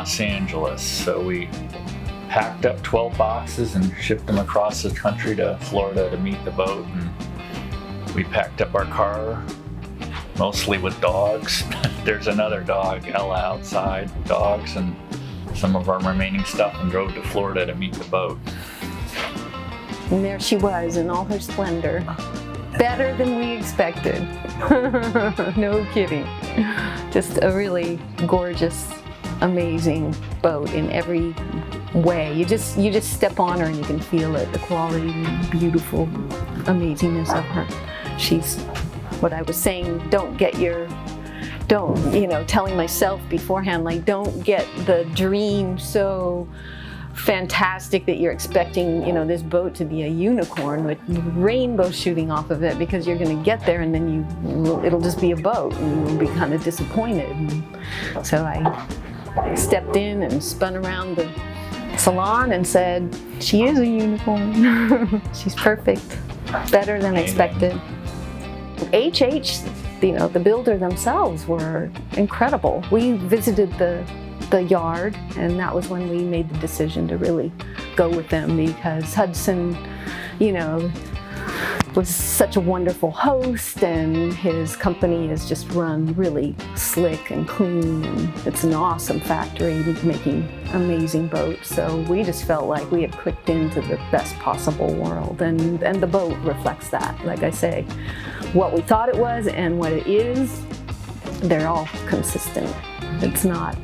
Los Angeles. So we packed up 12 boxes and shipped them across the country to Florida to meet the boat. And we packed up our car, mostly with dogs. There's another dog, Ella, outside, dogs, and some of our remaining stuff, and drove to Florida to meet the boat. And there she was in all her splendor. Better than we expected. No kidding. Just a really gorgeous, amazing boat in every way. You just step on her and you can feel it, the quality, the beautiful amazingness of her. She's what I was saying, telling myself beforehand, like, don't get the dream so fantastic that you're expecting, this boat to be a unicorn with rainbows shooting off of it, because you're going to get there and then it'll just be a boat and you'll be kind of disappointed. And so I stepped in and spun around the salon and said, she is a unicorn. She's perfect, better than expected. HH, the builder themselves were incredible. We visited the yard, and that was when we made the decision to really go with them, because Hudson, was such a wonderful host, and his company is just run really slick and clean, and it's an awesome factory making amazing boats. So we just felt like we had clicked into the best possible world, and the boat reflects that. Like I say, what we thought it was and what it is, they're all consistent. It's not.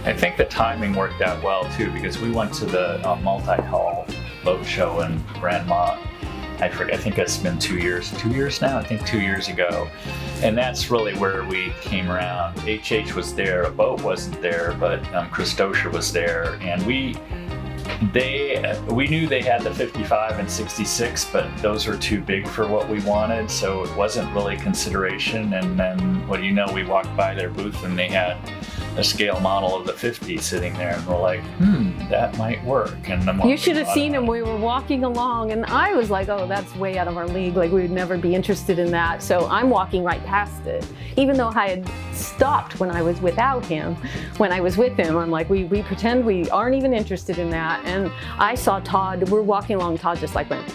I think the timing worked out well too, because we went to the multi-hull boat show in Grand Mont. I think it's been 2 years now, I think 2 years ago. And that's really where we came around. HH was there, a boat wasn't there, but Christosha was there. And we knew they had the 55 and 66, but those were too big for what we wanted, so it wasn't really consideration. And then, what do you know, we walked by their booth and they had a scale model of the 50 sitting there, and we're like, that might work. And you should have seen him. We were walking along and I was like, oh, that's way out of our league. Like, we would never be interested in that. So I'm walking right past it, even though I had stopped when I was without him. When I was with him, I'm like, we pretend we aren't even interested in that. And I saw Todd, we're walking along, Todd just like went,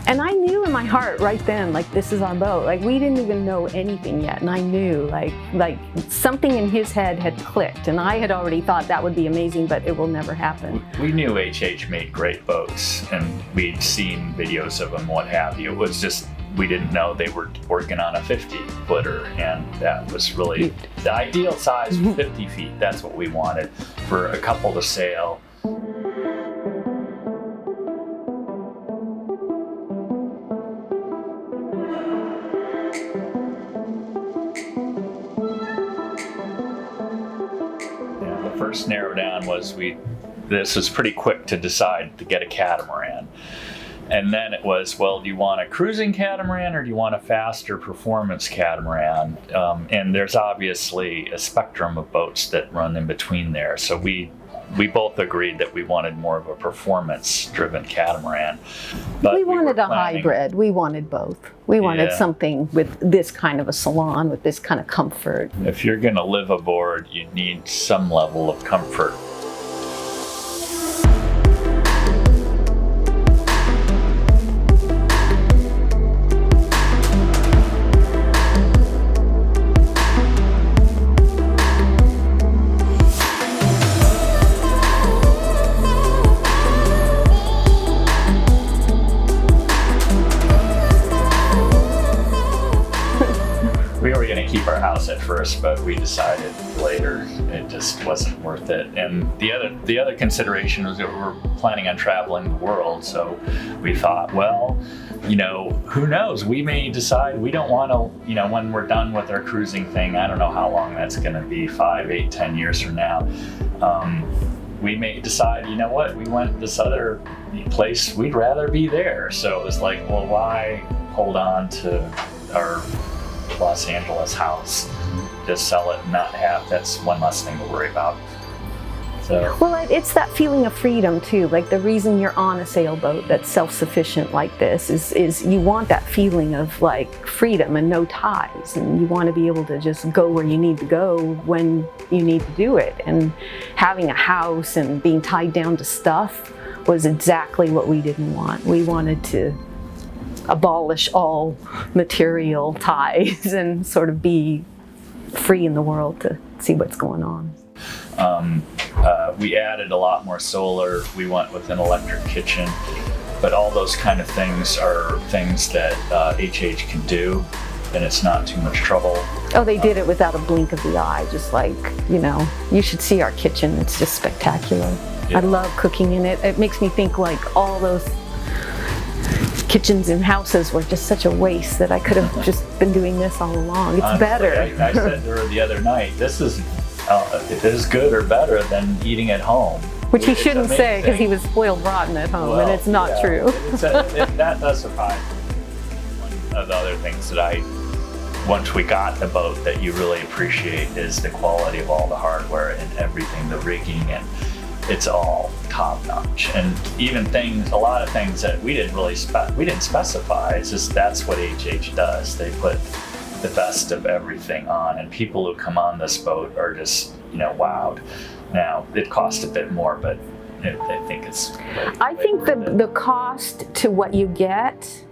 and I knew in my heart right then, like, this is our boat. Like, we didn't even know anything yet, and I knew, like something in his head had clicked, and I had already thought that would be amazing, but it will never happen. We knew HH made great boats, and we'd seen videos of them, what have you. It was just, we didn't know they were working on a 50-footer, and that was really the ideal size, 50 feet. That's what we wanted for a couple to sail. First narrow down was this was pretty quick to decide to get a catamaran. And then it was, well, do you want a cruising catamaran or do you want a faster performance catamaran? And there's obviously a spectrum of boats that run in between there. So we both agreed that we wanted more of a performance-driven catamaran. But we wanted a hybrid. We wanted both. We wanted something with this kind of a salon, with this kind of comfort. If you're going to live aboard, you need some level of comfort. Keep our house at first, but we decided later it just wasn't worth it. And the other consideration was that we were planning on traveling the world, so we thought, well, who knows? We may decide we don't want to, when we're done with our cruising thing, I don't know how long that's going to be, 5, 8, 10 years from now. We may decide, you know what, we went this other place, we'd rather be there. So it was like, well, why hold on to our Los Angeles house, just sell it and not have, that's one less thing to worry about. So. Well, it's that feeling of freedom too. Like the reason you're on a sailboat that's self-sufficient like this is you want that feeling of like freedom and no ties, and you want to be able to just go where you need to go when you need to do it. And having a house and being tied down to stuff was exactly what we didn't want. We wanted to abolish all material ties and sort of be free in the world to see what's going on. We added a lot more solar. We went with an electric kitchen, but all those kind of things are things that HH can do, and it's not too much trouble. Oh, they did it without a blink of the eye, just like, you know, you should see our kitchen. It's just spectacular. Yeah. I love cooking in it. It makes me think like all those kitchens and houses were just such a waste that I could have just been doing this all along. It's Honestly, better. I said to her the other night, this is as good or better than eating at home. Which he It's shouldn't say because he amazing. was spoiled rotten at home, Well, and it's not yeah, true. That does surprise me. One of the other things that once we got the boat, that you really appreciate is the quality of all the hardware and everything, the rigging, and it's all top notch. And even a lot of things that we didn't really specify. It's just that's what HH does. They put the best of everything on, and people who come on this boat are just, wowed. Now it costs a bit more, but I think it's. I think the cost to what you get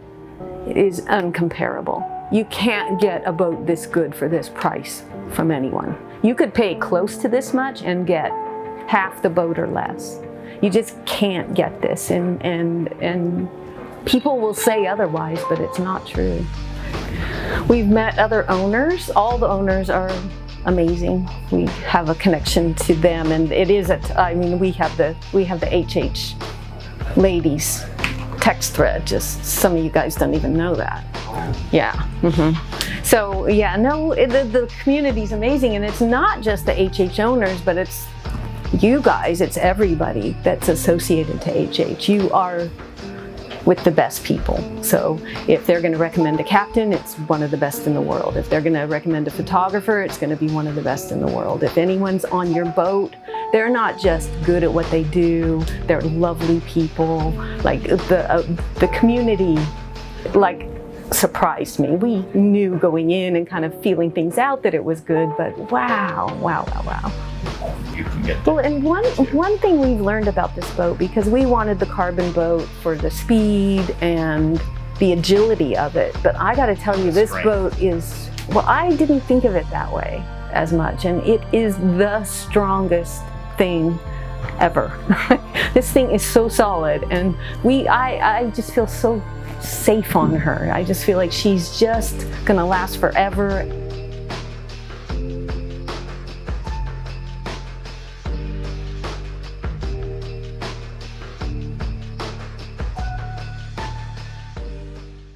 is uncomparable. You can't get a boat this good for this price from anyone. You could pay close to this much and get half the boat or less. You just can't get this, and people will say otherwise, but it's not true. We've met other owners. All the owners are amazing. We have a connection to them, and it is we have the HH ladies text thread. Just some of you guys don't even know that. Yeah. Mm-hmm. So yeah, no, the community's amazing, and it's not just the HH owners, but it's you guys. It's everybody that's associated to HH. You are with the best people. So if they're going to recommend a captain, it's one of the best in the world. If they're going to recommend a photographer, it's going to be one of the best in the world. If anyone's on your boat, they're not just good at what they do, they're lovely people. Like the community, like, surprised me. We knew going in and kind of feeling things out that it was good, but wow. You can get Well, and one thing we've learned about this boat, because we wanted the carbon boat for the speed and the agility of it, but I got to tell you, this boat is, well, I didn't think of it that way as much, and it is the strongest thing ever. This thing is so solid, and I just feel so safe on her. I just feel like she's just gonna last forever.